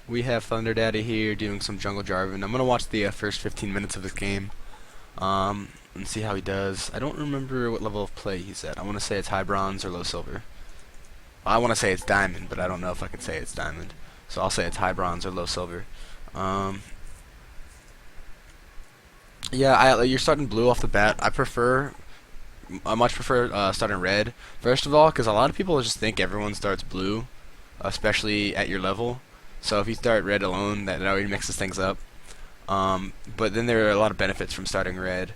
We have ThunderDaddy here doing some jungle Jarvan. I'm gonna watch the first 15 minutes of this game, and see how he does. I don't remember what level of play he's at. I want to say it's high bronze or low silver. I want to say it's diamond, but I don't know if I can say it's diamond. So I'll say it's high bronze or low silver. Um, yeah, you're starting blue off the bat. I much prefer starting red. First of all, because a lot of people just think everyone starts blue, especially at your level. So if you start red alone, that already mixes things up. But then there are a lot of benefits from starting red.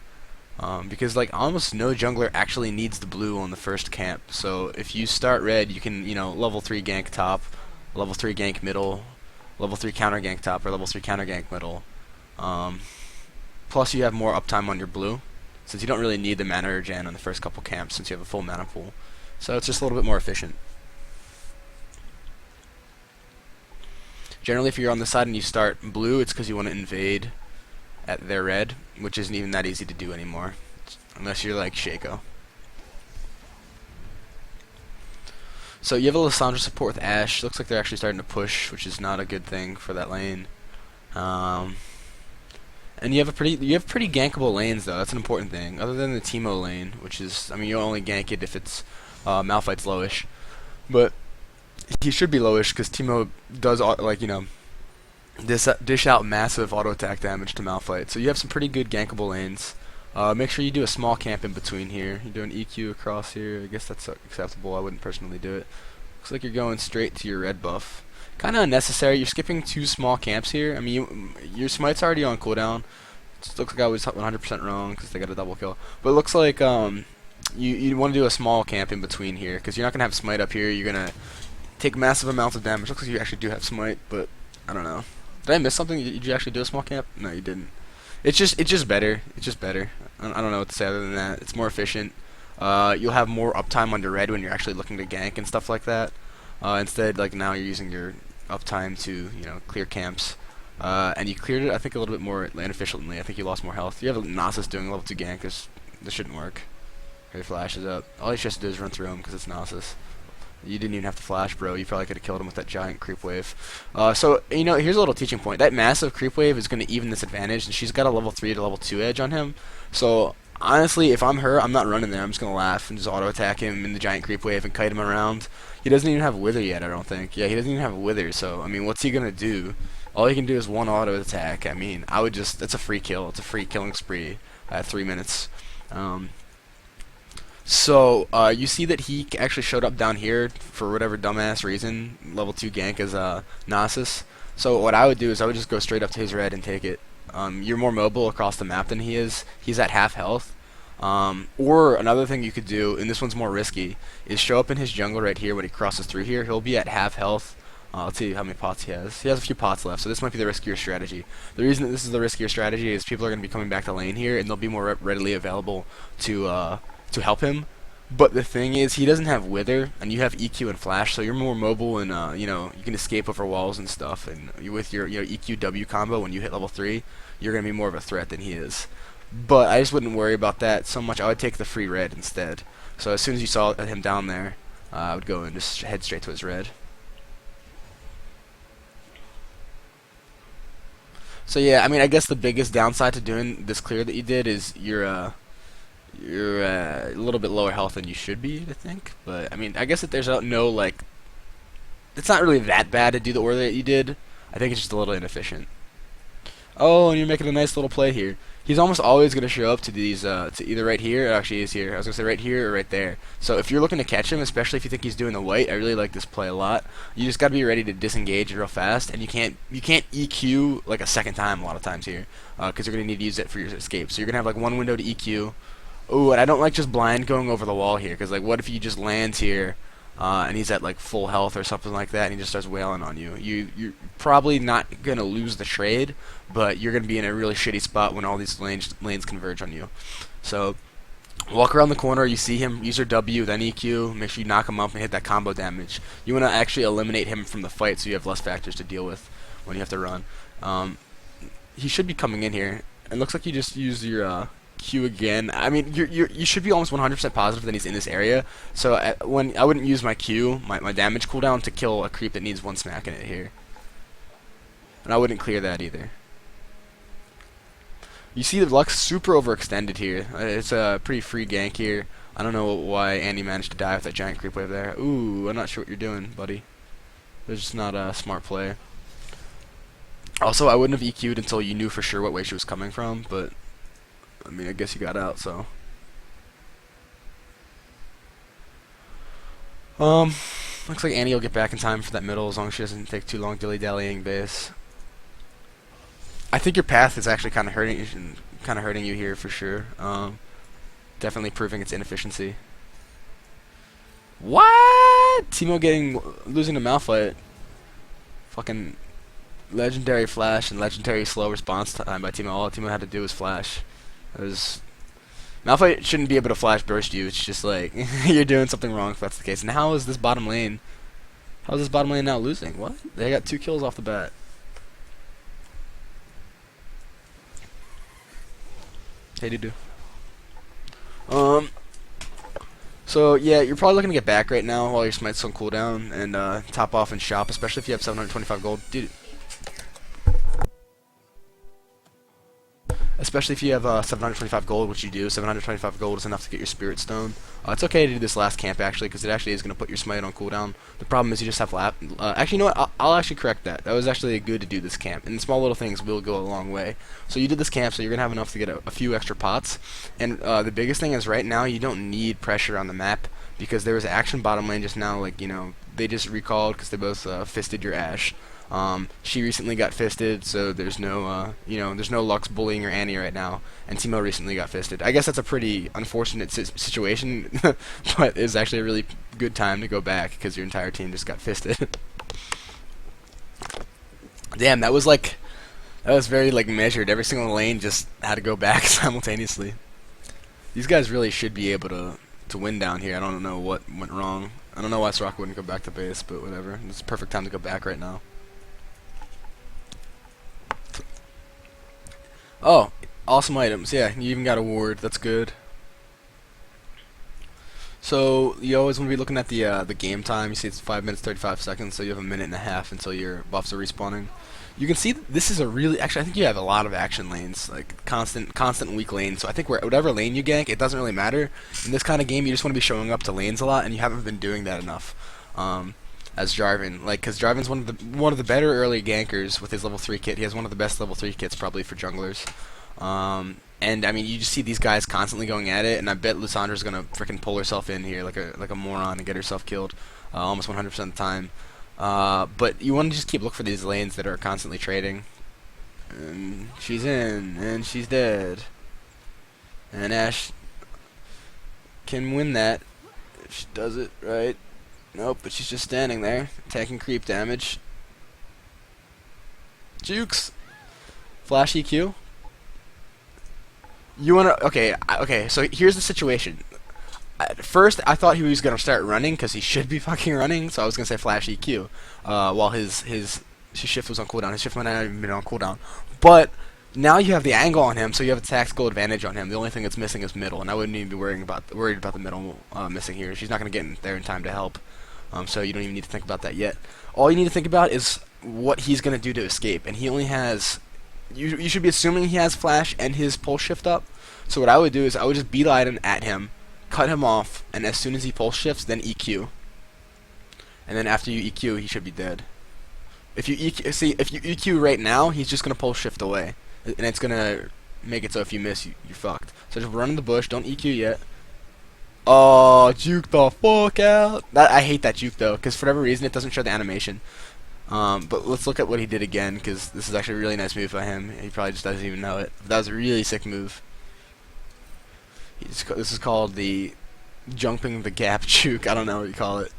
Because like almost no jungler actually needs the blue on the first camp. So if you start red, you can, level 3 gank top, level 3 gank middle, level 3 counter gank top, or level 3 counter gank middle. Um, Plus you have more uptime on your blue, since you don't really need the mana regen on the first couple camps since you have a full mana pool. So it's just a little bit more efficient. Generally, if you're on the side and you start blue, it's because you want to invade at their red, which isn't even that easy to do anymore, unless you're like Shaco. So you have a Lissandra support with Ashe. Looks like they're actually starting to push, which is not a good thing for that lane. And you have pretty gankable lanes though. That's an important thing. Other than the Teemo lane, which is, I mean, you only gank it if it's Malphite's lowish, but he should be lowish because Teemo does dish out massive auto attack damage to Malphite. So you have some pretty good gankable lanes. Make sure you do a small camp in between here. You do an EQ across here. I guess that's acceptable. I wouldn't personally do it. Looks like you're going straight to your red buff. Kind of unnecessary. You're skipping 2 small camps here. I mean, your smite's already on cooldown. It looks like I was 100% wrong because they got a double kill. But it looks like you want to do a small camp in between here because you're not gonna have smite up here. You're gonna take massive amounts of damage. Looks like you actually do have smite, but I don't know. Did I miss something? Did you actually do a small camp? No, you didn't. It's just better. It's just better. I don't know what to say other than that. It's more efficient. You'll have more uptime on your red when you're actually looking to gank and stuff like that. Instead, like now you're using your uptime to clear camps. And you cleared it, I think, a little bit more land efficiently. I think you lost more health. You have Nasus doing level 2 gank. This shouldn't work. Here he flashes up. All he has to do is run through him because it's Nasus. You didn't even have to flash, bro. You probably could have killed him with that giant creep wave. So, here's a little teaching point. That massive creep wave is going to even this advantage, and she's got a level 3 to level 2 edge on him. So, honestly, if I'm her, I'm not running there. I'm just going to laugh and just auto-attack him in the giant creep wave and kite him around. He doesn't even have Wither yet, I don't think. Yeah, he doesn't even have Wither, so, I mean, what's he going to do? All he can do is one auto-attack. I mean, that's a free kill. It's a free killing spree at 3 minutes. So, you see that he actually showed up down here for whatever dumbass reason, level 2 gank as Nasus. So what I would do is I would just go straight up to his red and take it. You're more mobile across the map than he is. He's at half health. Or another thing you could do, and this one's more risky, is show up in his jungle right here when he crosses through here. He'll be at half health. I'll tell you how many pots he has. He has a few pots left, so this might be the riskier strategy. The reason that this is the riskier strategy is people are going to be coming back to lane here, and they'll be more readily available to help him. But the thing is, he doesn't have Wither, and you have EQ and Flash, so you're more mobile, and you can escape over walls and stuff. And with your EQ W combo, when you hit level 3, you're going to be more of a threat than he is. But I just wouldn't worry about that so much. I would take the free red instead. So as soon as you saw him down there, I would go and just head straight to his red. So yeah, I mean, I guess the biggest downside to doing this clear that you did is you're a little bit lower health than you should be, I think. But I mean, I guess that there's no it's not really that bad to do the order that you did. I think it's just a little inefficient. Oh, and you're making a nice little play here. He's almost always going to show up to these, to either right here, or actually he's here. I was going to say right here or right there. So if you're looking to catch him, especially if you think he's doing the white, I really like this play a lot. You just got to be ready to disengage real fast, and you can't EQ like a second time a lot of times here, because you're going to need to use it for your escape. So you're going to have like one window to EQ. Oh, and I don't like just blind going over the wall here, because like what if you just lands here, and he's at like full health or something like that, and he just starts wailing on you. You're probably not gonna lose the trade, but you're gonna be in a really shitty spot when all these lanes converge on you. So walk around the corner, you see him, use your W, then EQ, make sure you knock him up and hit that combo damage. You want to actually eliminate him from the fight so you have less factors to deal with when you have to run. He should be coming in here. It looks like you just used your Q again. I mean, you should be almost 100% positive that he's in this area. So when I wouldn't use my Q, my damage cooldown, to kill a creep that needs one smack in it here. and I wouldn't clear that either. You see the Lux super overextended here. It's a pretty free gank here. I don't know why Andy managed to die with that giant creep wave there. Ooh, I'm not sure what you're doing, buddy. It's just not a smart play. Also, I wouldn't have EQ'd until you knew for sure what way she was coming from, but I mean, I guess you got out, so. Looks like Annie will get back in time for that middle as long as she doesn't take too long dilly-dallying base. I think your path is actually kind of hurting you here for sure. Definitely proving its inefficiency. What? Teemo losing to Malphite. Fucking legendary flash and legendary slow response time by Teemo. All Teemo had to do was flash. Malphite shouldn't be able to flash burst you. It's just like you're doing something wrong if that's the case. And how is this bottom lane? How is this bottom lane now losing? What? They got 2 kills off the bat. Hey, do. So yeah, you're probably looking to get back right now while your smite's on cooldown and top off and shop, especially if you have 725 gold. Dude. Especially if you have 725 gold, which you do. 725 gold is enough to get your Spirit Stone. It's okay to do this last camp, actually, because it actually is going to put your smite on cooldown. The problem is you just have actually, you know what? I'll actually correct that. That was actually good to do this camp. And small little things will go a long way. So you did this camp, so you're going to have enough to get a few extra pots. And the biggest thing is right now you don't need pressure on the map, because there was action bottom lane just now, like, you know, they just recalled because they both fisted your Ashe. She recently got fisted, so there's no, there's no Lux bullying your Annie right now. And Teemo recently got fisted. I guess that's a pretty unfortunate situation, but it's actually a really good time to go back because your entire team just got fisted. Damn, that was very like measured. Every single lane just had to go back simultaneously. These guys really should be able to win down here. I don't know what went wrong. I don't know why Soraka wouldn't go back to base, but whatever. It's the perfect time to go back right now. Oh, awesome items. Yeah, you even got a ward. That's good. So you always want to be looking at the game time. You see it's 5 minutes 35 seconds, so you have a minute and a half until your buffs are respawning. You can see this is a really actually I think you have a lot of action lanes, like constant weak lanes. So I think whatever lane you gank, it doesn't really matter. In this kind of game, you just want to be showing up to lanes a lot, and you haven't been doing that enough. As Jarvan, because Jarvan's one of the better early gankers with his level 3 kit. He has one of the best level 3 kits probably for junglers. And I mean, you just see these guys constantly going at it, and I bet Lusandra's gonna freaking pull herself in here like a moron and get herself killed almost 100% of the time. But you want to just keep looking for these lanes that are constantly trading. And she's in, and she's dead. And Ashe can win that if she does it right. Nope, but she's just standing there, taking creep damage. Jukes! Flash EQ. You wanna... Okay, so here's the situation. At first, I thought he was gonna start running, because he should be fucking running, so I was gonna say flash EQ. While his shift was on cooldown. His shift might not even been on cooldown. But... now you have the angle on him, so you have a tactical advantage on him. The only thing that's missing is middle, and I wouldn't even be worried about the middle missing here. She's not going to get in there in time to help, so you don't even need to think about that yet. All you need to think about is what he's going to do to escape, and he only has... You should be assuming he has flash and his pulse shift up. So what I would do is I would just beeline at him, cut him off, and as soon as he pulse shifts, then EQ. And then after you EQ, he should be dead. If you EQ right now, he's just going to pulse shift away. And it's gonna make it so if you miss, you're fucked. So just run in the bush, don't EQ yet. Oh, juke the fuck out. I hate that juke though, because for whatever reason it doesn't show the animation. But let's look at what he did again, because this is actually a really nice move by him. He probably just doesn't even know it. But that was a really sick move. This is called the jumping the gap juke. I don't know what you call it.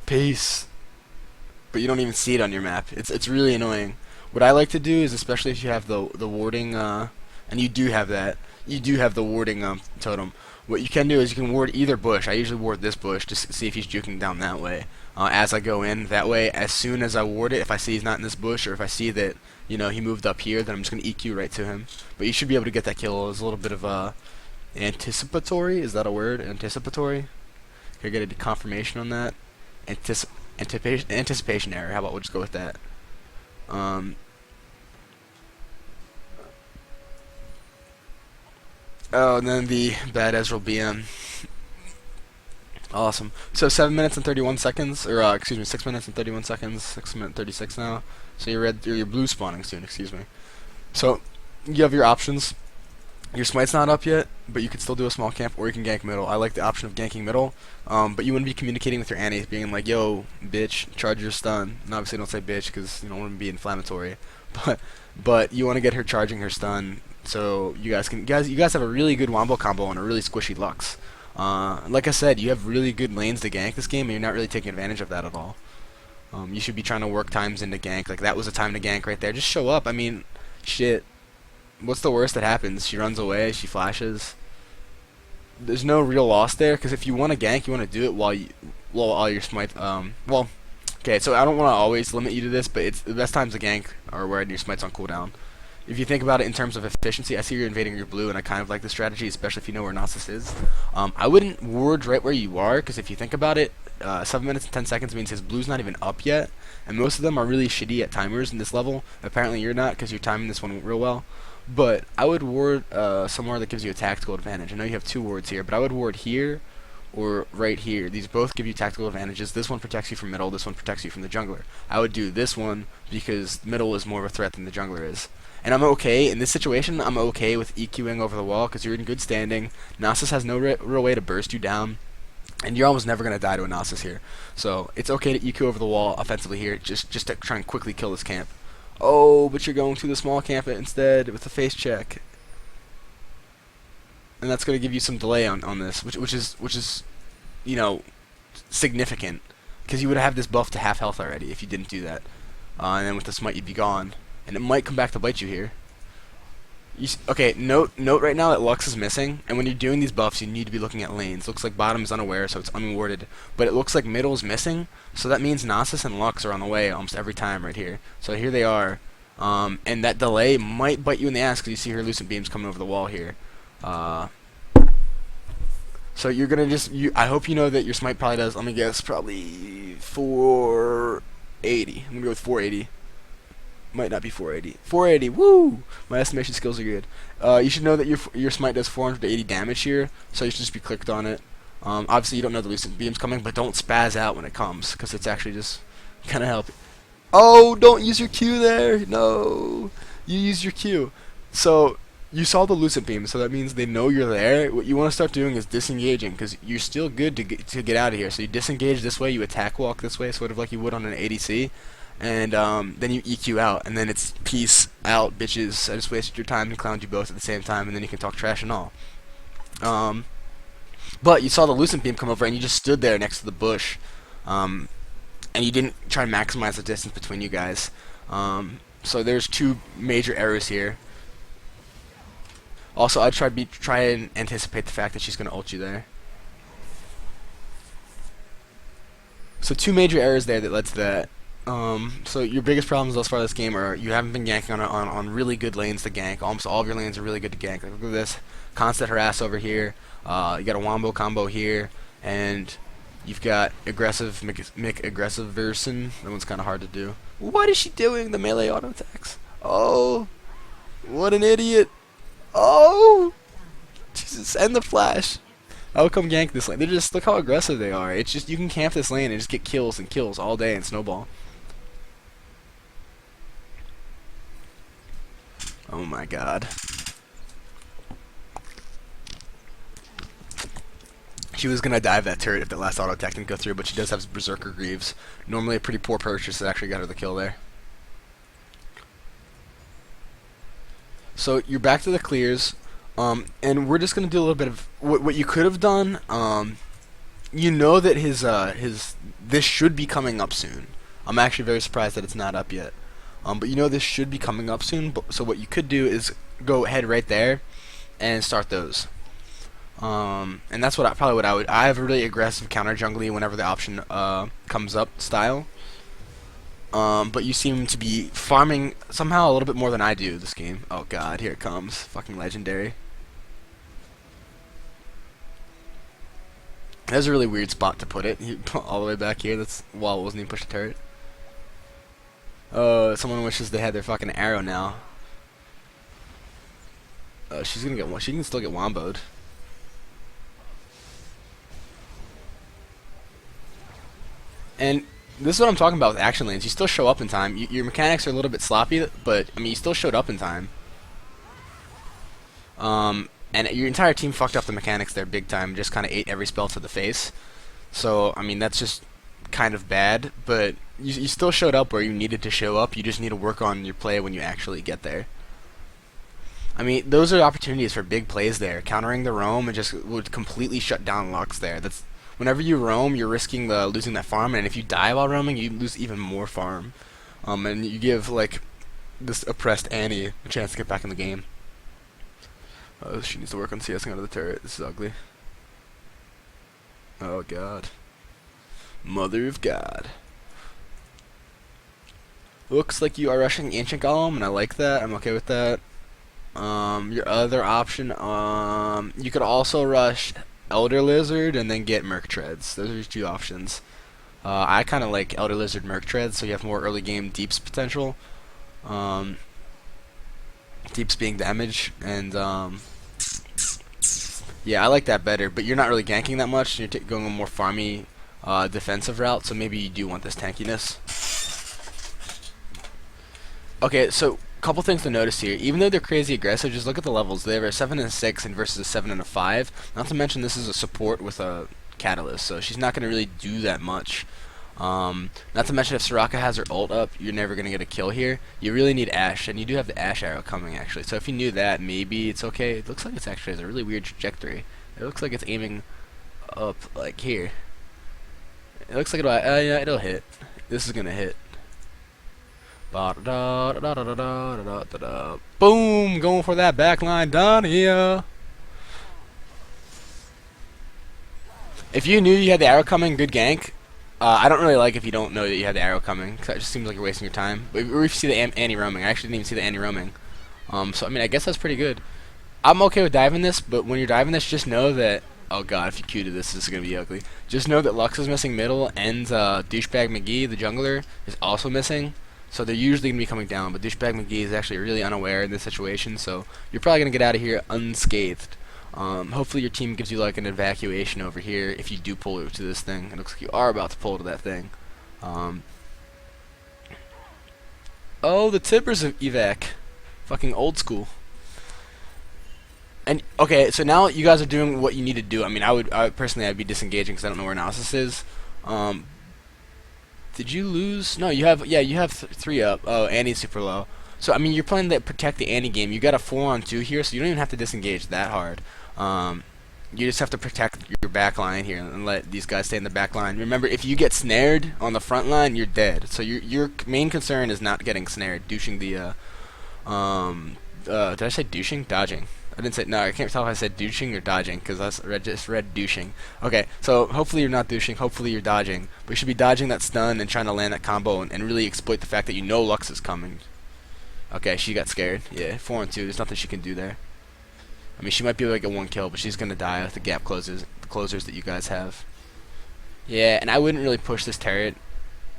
Peace. But you don't even see it on your map. It's really annoying. What I like to do is, especially if you have the warding, and you do have that, you do have the warding totem. What you can do is you can ward either bush. I usually ward this bush to see if he's juking down that way. As I go in, that way, as soon as I ward it, if I see he's not in this bush, or if I see that, you know, he moved up here, then I'm just going to EQ right to him. But you should be able to get that kill. It's a little bit of anticipatory. Is that a word? Anticipatory? Can I get a confirmation on that? Anticipation error. How about we'll just go with that. Oh, and then the bad Ezreal BM. Awesome. So 7 minutes and 31 seconds, or excuse me, 6 minutes and 31 seconds, 6 minutes 36 now. So you're blue spawning soon. Excuse me. So you have your options. Your smite's not up yet, but you can still do a small camp, or you can gank middle. I like the option of ganking middle, but you wouldn't be communicating with your Annie, being like, "Yo, bitch, charge your stun." And obviously, don't say bitch because you don't want to be inflammatory, but you want to get her charging her stun, so you guys have a really good wombo combo and a really squishy Lux. Like I said, you have really good lanes to gank this game, and you're not really taking advantage of that at all. You should be trying to work times into gank. Like that was a time to gank right there. Just show up. I mean, shit. What's the worst that happens? She runs away, she flashes. There's no real loss there, because if you want to gank, you want to do it while all your smite. Well, okay, so I don't want to always limit you to this, but it's the best times to gank are where your smite's on cooldown. If you think about it in terms of efficiency, I see you're invading your blue, and I kind of like the strategy, especially if you know where Nasus is. I wouldn't ward right where you are, because if you think about it, 7 minutes and 10 seconds means his blue's not even up yet, and most of them are really shitty at timers in this level. Apparently you're not, because you're timing this one real well. But I would ward somewhere that gives you a tactical advantage. I know you have 2 wards here, but I would ward here or right here. These both give you tactical advantages. This one protects you from middle, this one protects you from the jungler. I would do this one because middle is more of a threat than the jungler is. And I'm okay, in this situation, I'm okay with EQing over the wall because you're in good standing. Nasus has no real way to burst you down. And you're almost never going to die to a Nasus here. So it's okay to EQ over the wall offensively here, just to try and quickly kill this camp. Oh, but you're going to the small camp instead with a face check, and that's going to give you some delay on this, which is, you know, significant, because you would have this buff to half health already if you didn't do that, and then with the smite you'd be gone, and it might come back to bite you here. Okay, note right now that Lux is missing, and when you're doing these buffs, you need to be looking at lanes. Looks like bottom is unaware, so it's unwarded, but it looks like middle is missing, so that means Nasus and Lux are on the way almost every time right here. So here they are, and that delay might bite you in the ass because you see her Lucent Beams coming over the wall here. So you're gonna I hope you know that your smite probably does, let me guess, probably 480. I'm gonna go with 480. Might not be 480. 480, woo! My estimation skills are good. You should know that your smite does 480 damage here, so you should just be clicked on it. Obviously, you don't know the Lucent Beam's coming, but don't spaz out when it comes, because it's actually just gonna help. Oh, don't use your Q there! No! You use your Q. So, you saw the Lucent Beam, so that means they know you're there. What you want to start doing is disengaging, because you're still good to get out of here. So you disengage this way, you attack walk this way, sort of like you would on an ADC. And then you EQ out, and then it's peace out, bitches. I just wasted your time and clowned you both at the same time, and then you can talk trash and all. But you saw the Lucent Beam come over, and you just stood there next to the bush, and you didn't try and maximize the distance between you guys. So there's 2 major errors here. Also, I'd try and anticipate the fact that she's going to ult you there. So 2 major errors there that led to that. So your biggest problems thus far this game are you haven't been ganking on really good lanes to gank. Almost all of your lanes are really good to gank. Like, look at this. Constant harass over here. You got a wombo combo here. And you've got aggressive Mick aggressive version. That one's kind of hard to do. What is she doing? The melee auto attacks. Oh, what an idiot. Oh, Jesus. And the flash. I would come gank this lane. They're just, look how aggressive they are. It's just, you can camp this lane and just get kills and kills all day and snowball. Oh my god. She was gonna dive that turret if that last auto attack didn't go through, but she does have Berserker Greaves. Normally a pretty poor purchase that actually got her the kill there. So you're back to the clears. And we're just gonna do a little bit of what you could have done. You know that this should be coming up soon. I'm actually very surprised that it's not up yet. But you know this should be coming up soon. So what you could do is go ahead right there and start those. And that's what I have a really aggressive counter jungly whenever the option comes up style. But you seem to be farming somehow a little bit more than I do this game. Oh god, here it comes. Fucking legendary. That's a really weird spot to put it. All the way back here. That's wall wasn't even pushed a turret. Someone wishes they had their fucking arrow now. She's gonna get. She can still get womboed. And this is what I'm talking about with action lanes. You still show up in time. Your mechanics are a little bit sloppy, but I mean, you still showed up in time. And your entire team fucked up the mechanics there big time. Just kind of ate every spell to the face. So I mean, that's just kind of bad. But you still showed up where you needed to show up. You just need to work on your play when you actually get there. I mean, those are opportunities for big plays there. Countering the roam and just would completely shut down Lux there. That's whenever you roam, you're risking losing that farm, and if you die while roaming, you lose even more farm. And you give like this oppressed Annie a chance to get back in the game. She needs to work on CSing out of the turret. This is ugly. Oh god. Mother of God. Looks like you are rushing Ancient Golem, and I like that. I'm okay with that. Your other option, you could also rush Elder Lizard and then get Merc Treads. Those are your two options. I kind of like Elder Lizard Merc Treads, so you have more early game Deeps potential. Deeps being damage, and yeah, I like that better. But you're not really ganking that much. You're going a more farmy defensive route, so maybe you do want this tankiness. Okay, so couple things to notice here. Even though they're crazy aggressive, just look at the levels. They have a 7 and a 6 and versus a 7 and a 5. Not to mention this is a support with a catalyst, so she's not going to really do that much. Not to mention if Soraka has her ult up, you're never going to get a kill here. You really need Ashe, and you do have the Ashe arrow coming actually. So if you knew that, maybe it's okay. It looks like it's actually has a really weird trajectory. It looks like it's aiming up like here. It looks like it'll yeah, it'll hit. This is going to hit. Boom! Going for that backline down here. If you knew you had the arrow coming, good gank. I don't really like if you don't know that you had the arrow coming, because that just seems like you're wasting your time. Or if you see the Annie roaming. I actually didn't even see the Annie roaming. So I mean, I guess that's pretty good. I'm okay with diving this, but when you're diving this, just know that. Oh god, if you Q to this, this is gonna be ugly. Just know that Lux is missing middle, and douchebag McGee, the jungler, is also missing. So they're usually going to be coming down, but Douchebag McGee is actually really unaware in this situation, so you're probably going to get out of here unscathed. Hopefully your team gives you like an evacuation over here if you do pull to this thing. It looks like you are about to pull to that thing. Oh, the Tibbers of evac. Fucking old school. And okay, so now you guys are doing what you need to do. I mean, I personally, I'd be disengaging because I don't know where Nasus is. Did you lose? No, you have. Yeah, you have 3 up. Oh, Annie's super low. So I mean, you're playing that protect the Annie game. You got a 4-on-2 here, so you don't even have to disengage that hard. You just have to protect your back line here and let these guys stay in the back line. Remember, if you get snared on the front line, you're dead. So your main concern is not getting snared. Douching the did I say douching? Dodging. I didn't say, no, I can't tell if I said douching or dodging, because I just read douching. Okay, so hopefully you're not douching, hopefully you're dodging. But you should be dodging that stun and trying to land that combo and really exploit the fact that you know Lux is coming. Okay, she got scared. Yeah, 4-on-2, there's nothing she can do there. I mean, she might be able to get 1 kill, but she's going to die with the gap closers that you guys have. Yeah, and I wouldn't really push this turret.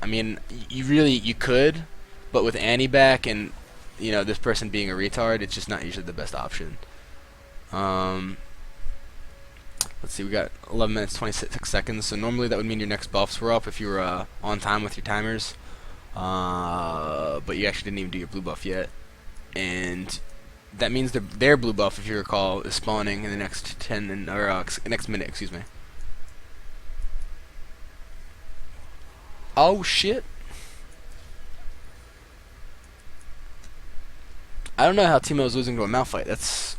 I mean, you could, but with Annie back and, you know, this person being a retard, it's just not usually the best option. Let's see, we got 11 minutes 26 seconds, so normally that would mean your next buffs were up if you were on time with your timers, but you actually didn't even do your blue buff yet, and that means their blue buff, if you recall, is spawning in the next 10 or next minute, excuse me. Oh shit. I don't know how Teemo's losing to a Malphite. That's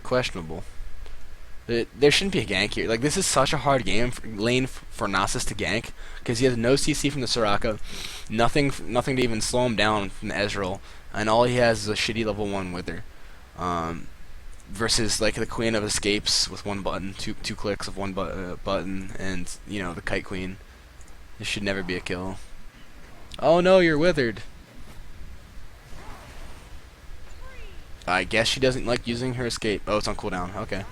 questionable. There shouldn't be a gank here. Like, this is such a hard lane for Nasus to gank, because he has no CC from the Soraka, nothing to even slow him down from the Ezreal, and all he has is a shitty level 1 Wither. Versus like the Queen of Escapes with 1 button, two clicks of 1 button, and you know, the Kite Queen. This should never be a kill. Oh no, you're withered. I guess she doesn't like using her escape. Oh, it's on cooldown. Okay.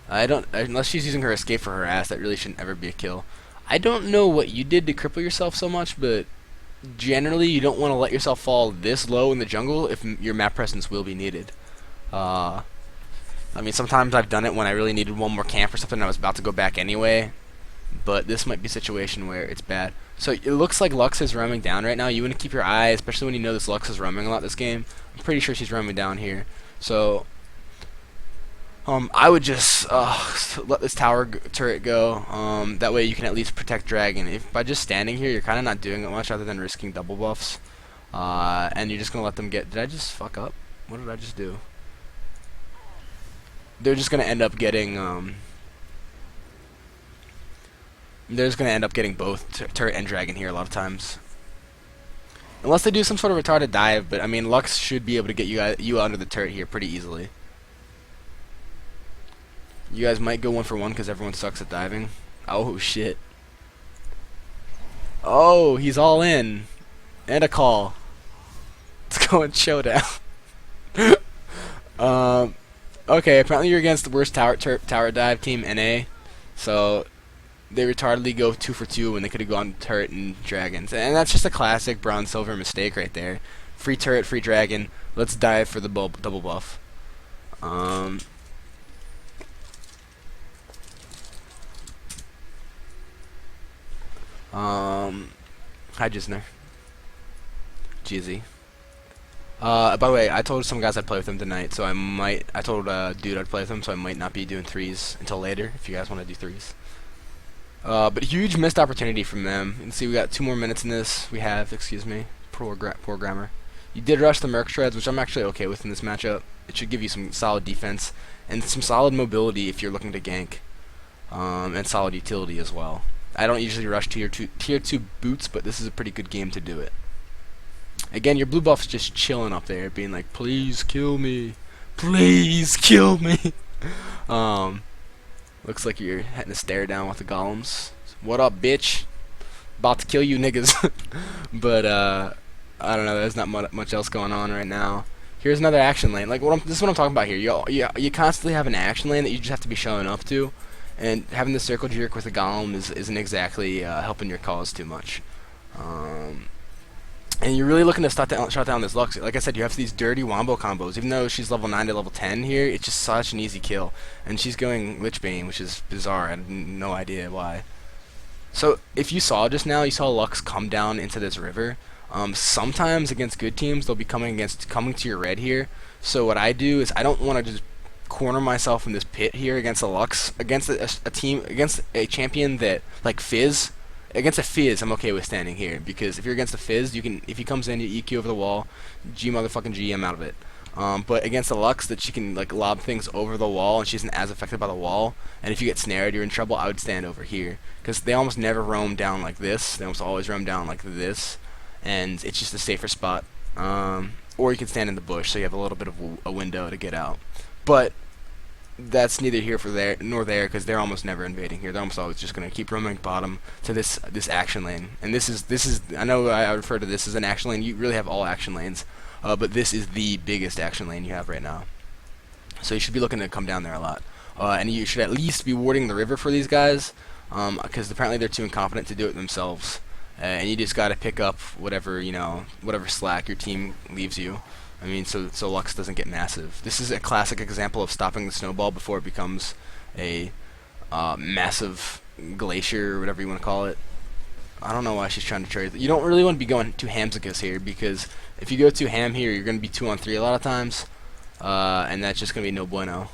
Unless she's using her escape for her ass, that really shouldn't ever be a kill. I don't know what you did to cripple yourself so much, but generally you don't want to let yourself fall this low in the jungle if your map presence will be needed. Uh, I mean, sometimes I've done it when I really needed one more camp or something and I was about to go back anyway, but this might be a situation where it's bad. So it looks like Lux is roaming down right now. You want to keep your eye, especially when you know this Lux is roaming a lot this game. I'm pretty sure she's roaming down here. So I would just let this turret go. That way you can at least protect Dragon. If by just standing here, you're kind of not doing it much other than risking double buffs. And you're just gonna let them get. Did I just fuck up? What did I just do? They're just gonna end up getting. They're just gonna end up getting both turret and Dragon here a lot of times. Unless they do some sort of retarded dive, but I mean, Lux should be able to get you under the turret here pretty easily. You guys might go 1-for-1 because everyone sucks at diving. Oh, shit. Oh, he's all in. And a call. Let's go and showdown. Okay, apparently you're against the worst tower dive team, NA. So, they retardedly go 2-for-2 when they could have gone turret and dragons. And that's just a classic bronze silver mistake right there. Free turret, free dragon. Let's dive for the double buff. Hi, Gisner. Jeezy. By the way, I told some guys I'd play with him tonight, so I told a dude I'd play with him, so I might not be doing threes until later, if you guys want to do threes. But huge missed opportunity from them. You can see we got 2 more minutes in this. We have, excuse me, poor grammar. You did rush the Merc Shreds, which I'm actually okay with in this matchup. It should give you some solid defense, and some solid mobility if you're looking to gank, and solid utility as well. I don't usually rush tier 2 boots, but this is a pretty good game to do it. Again, your blue buff's just chilling up there, being like, please kill me. Please kill me. Looks like you're heading to stare down with the golems. What up, bitch? About to kill you niggas. But, I don't know, there's not much else going on right now. Here's another action lane. Like, this is what I'm talking about here. You constantly have an action lane that you just have to be showing up to. And having the circle jerk with a golem isn't exactly helping your cause too much. And you're really looking to shut down this Lux. Like I said, you have these dirty wombo combos. Even though she's level 9 to level 10 here, it's just such an easy kill. And she's going Lichbane, which is bizarre. I had no idea why. So if you saw just now, you saw Lux come down into this river. Sometimes against good teams, they'll be coming to your red here. So what I do is I don't want to just corner myself in this pit here against a Lux, against a team, against a champion that like Fizz. Against a Fizz, I'm okay with standing here because if you're against a Fizz, you can, if he comes in, you EQ over the wall, G motherfucking G, I'm out of it. But against a Lux, that she can like lob things over the wall and she isn't as affected by the wall. And if you get snared, you're in trouble. I would stand over here because they almost never roam down like this. They almost always roam down like this, and it's just a safer spot. Or you can stand in the bush, so you have a little bit of a window to get out. But that's neither here nor there because they're almost never invading here. They're almost always just going to keep roaming bottom to this action lane. And this is I know I refer to this as an action lane. You really have all action lanes, but this is the biggest action lane you have right now. So you should be looking to come down there a lot, and you should at least be warding the river for these guys because apparently they're too incompetent to do it themselves. And you just got to pick up whatever slack your team leaves you. I mean, so Lux doesn't get massive. This is a classic example of stopping the snowball before it becomes a massive glacier or whatever you want to call it. I don't know why she's trying to trade. You don't really want to be going too hamsikus here because if you go too ham here, you're going to be 2-on-3 a lot of times, and that's just going to be no bueno.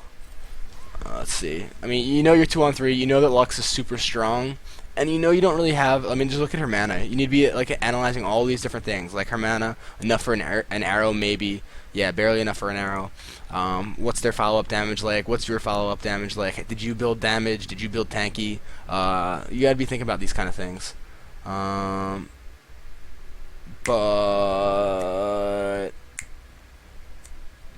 Let's see. I mean, you know you're 2-on-3. You know that Lux is super strong. And you know you don't really have, I mean, just look at her mana. You need to be like analyzing all these different things. Like her mana, enough for an arrow maybe. Yeah, barely enough for an arrow. What's their follow-up damage like? What's your follow-up damage like? Did you build damage? Did you build tanky? You gotta be thinking about these kind of things. But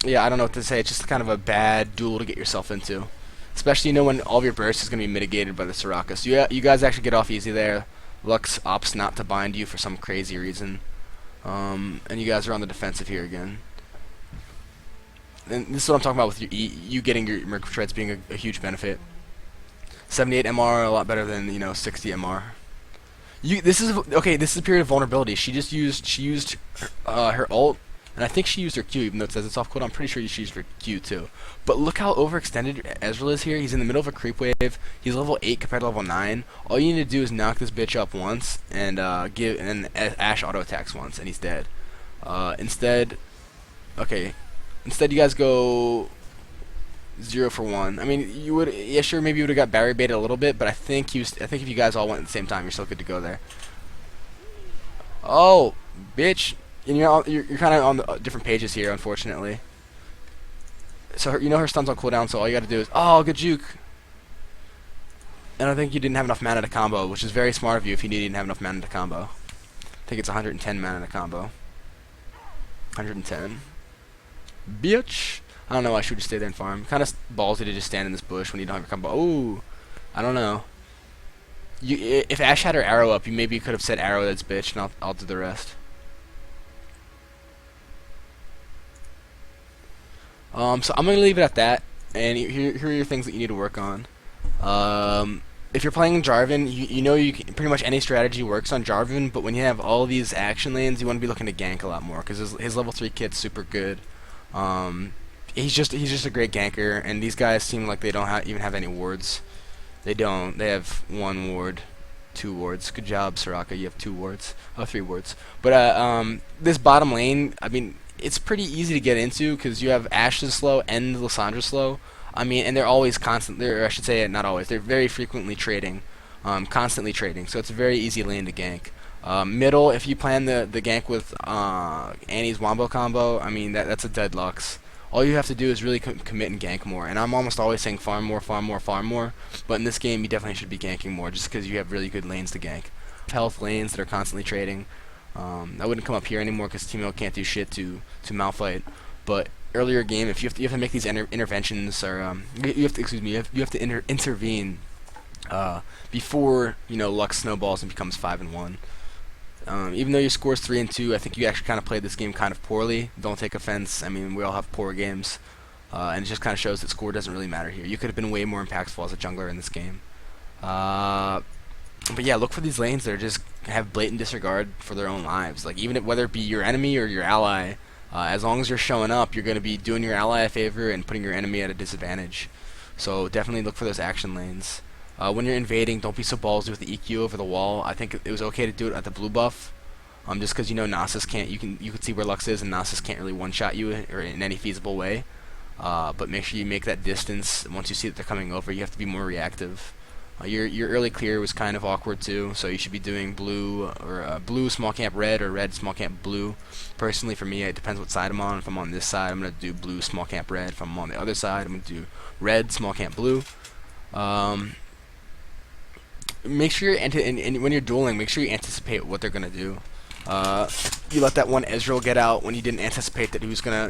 yeah, I don't know what to say. It's just kind of a bad duel to get yourself into. Especially, you know, when all of your burst is going to be mitigated by the Soraka. So you guys actually get off easy there. Lux opts not to bind you for some crazy reason. And you guys are on the defensive here again. And this is what I'm talking about with you getting your Merc Shreds being a huge benefit. 78 MR, a lot better than, 60 MR. This is okay. This is a period of vulnerability. She used her ult, and I think she used her Q, even though it says it's off cooldown. I'm pretty sure she used her Q too. But look how overextended Ezreal is here. He's in the middle of a creep wave. He's level 8 compared to level 9. All you need to do is knock this bitch up once, and and then Ashe auto attacks once, and he's dead. Instead, okay. Instead, you guys go 0 for 1. I mean, you would, yeah, sure, maybe you would have got Barry baited a little bit, but I think I think if you guys all went at the same time, you're still good to go there. Oh, bitch, and you're kind of on the different pages here, unfortunately. So you know her stun's on cooldown, so all you got to do is good juke. And I think you didn't have enough mana to combo, which is very smart of you if you didn't have enough mana to combo. I think it's 110 mana to combo. 110. Bitch. I don't know why she would just stay there and farm. Kind of ballsy to just stand in this bush when you don't have your combo. Ooh, I don't know. If Ashe had her arrow up, you maybe could have said arrow that's bitch, and I'll do the rest. So I'm gonna leave it at that. And here are your things that you need to work on. If you're playing Jarvan, you know pretty much any strategy works on Jarvan, but when you have all these action lanes, you want to be looking to gank a lot more because his level 3 kit's super good. He's just a great ganker, and these guys seem like they don't even have any wards. They don't. They have 1 ward, 2 wards. Good job, Soraka. You have 2 wards. Oh, 3 wards. But this bottom lane, I mean, it's pretty easy to get into because you have Ashe's slow and Lyssandra's slow. I mean, and they're always constantly, or I should say, not always. They're very frequently trading, constantly trading. So it's a very easy lane to gank. Middle, if you plan the gank with Annie's wombo combo, I mean that's a deadlocks. All you have to do is really commit and gank more. And I'm almost always saying farm more, farm more, farm more. But in this game, you definitely should be ganking more, just because you have really good lanes to gank. Health lanes that are constantly trading. I wouldn't come up here anymore because Team can't do shit to Malphite. But earlier game, if you have to make these interventions, or you have to intervene before luck snowballs and becomes 5-1. Even though your score's 3-2, I think you actually kind of played this game kind of poorly. Don't take offense. I mean, we all have poor games, and it just kind of shows that score doesn't really matter here. You could have been way more impactful as a jungler in this game. But yeah, look for these lanes that are just have blatant disregard for their own lives. Like even whether it be your enemy or your ally, as long as you're showing up, you're going to be doing your ally a favor and putting your enemy at a disadvantage. So definitely look for those action lanes. When you're invading, don't be so ballsy with the EQ over the wall. I think it was okay to do it at the blue buff, just because Nasus can't. You can see where Lux is, and Nasus can't really one-shot you or in any feasible way. But make sure you make that distance. Once you see that they're coming over, you have to be more reactive. Your early clear was kind of awkward too, so you should be doing blue or blue small camp red or red small camp blue. Personally, for me, it depends what side I'm on. If I'm on this side, I'm gonna do blue small camp red. If I'm on the other side, I'm gonna do red small camp blue. Make sure and when you're dueling, make sure you anticipate what they're gonna do. You let that one Ezreal get out when you didn't anticipate that he was gonna,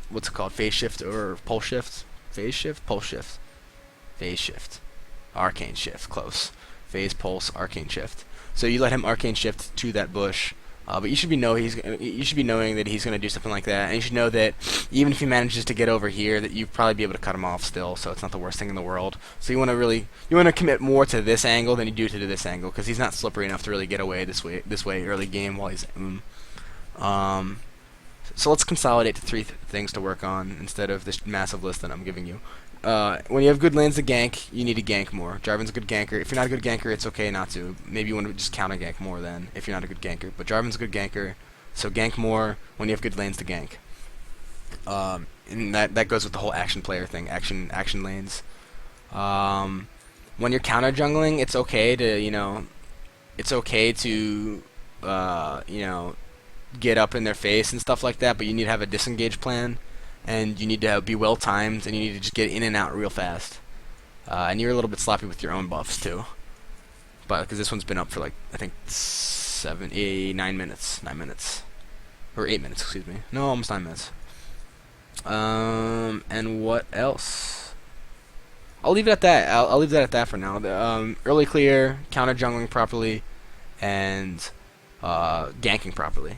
what's it called, phase shift or pulse shift? Phase shift, pulse shift. Phase shift, arcane shift, close. Phase pulse, arcane shift. So you let him arcane shift to that bush, but you should be knowing that he's gonna do something like that, and you should know that even if he manages to get over here, that you'd probably be able to cut him off still. So it's not the worst thing in the world. So you want to commit more to this angle than you do to this angle, because he's not slippery enough to really get away this way early game while he's So let's consolidate to 3 things to work on instead of this massive list that I'm giving you. When you have good lanes to gank, you need to gank more. Jarvan's a good ganker. If you're not a good ganker, it's okay not to. Maybe you want to just counter gank more then, if you're not a good ganker. But Jarvan's a good ganker, so gank more when you have good lanes to gank. And that goes with the whole action player thing, action lanes. When you're counter jungling, it's okay to get up in their face and stuff like that, but you need to have a disengage plan. And you need to be well timed, and you need to just get in and out real fast. And you're a little bit sloppy with your own buffs too, but because this one's been up for like I think 9 minutes, or 8 minutes, excuse me. No, almost 9 minutes. And what else? I'll leave it at that. I'll leave that at that for now. Early clear, counter jungling properly, and ganking properly.